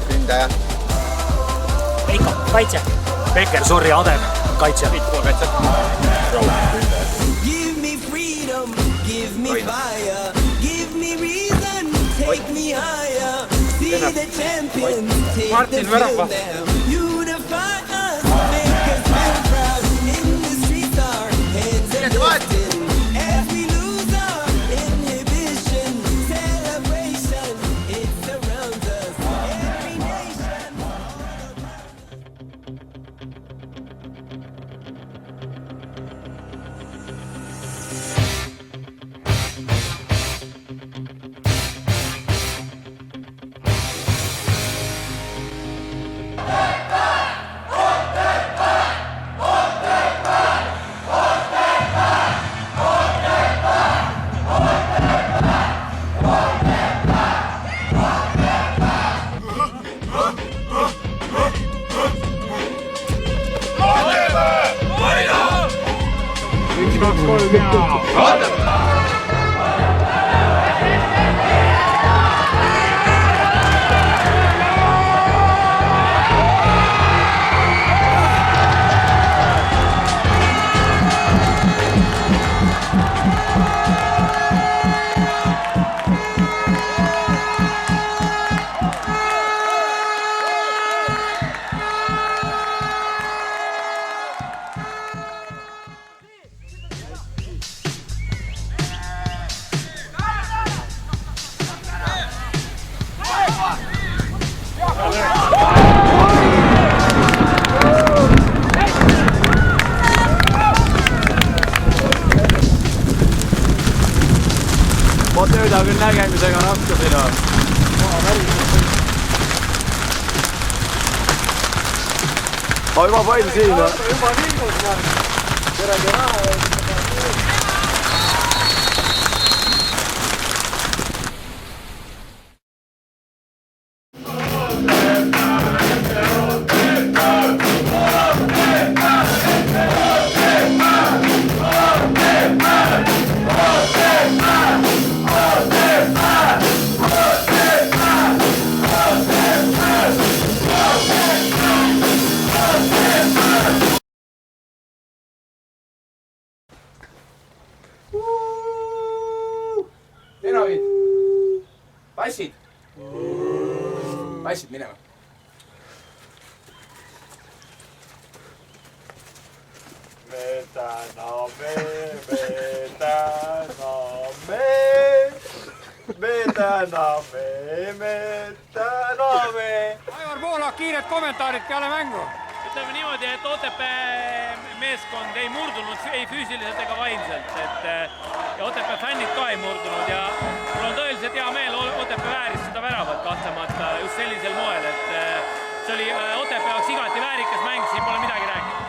ründaja. Veiko, kaitse. Becker, Surri, Adev, kaitse. Pitbull, kaitse. Give me freedom, give me fire, give me reason, take me higher. See the champions, take the field now. Unify us, make us feel proud. In the streets our heads are lifted. As we lose our inhibition, celebration, it surrounds us. Every nation. Ma tööda küll nägemisega nakkusin. Juba palju siin. Juba liigus. Teregi raha. Enovid. Passid. Passid minema. Me täname. Aivar Poolak, kiired kommentaarid peale mängu. Ütleme niimoodi, et Otepää meeskond ei murdunud ei füüsiliselt ega vaimselt. Ja Otepää fännid ka ei murdunud ja mul on tõeliselt hea meel, Otepää vääris seda väravat kahtlemata just sellisel moel, et see oli Otepää jaoks igati väärikas mäng, siin pole midagi rääkida.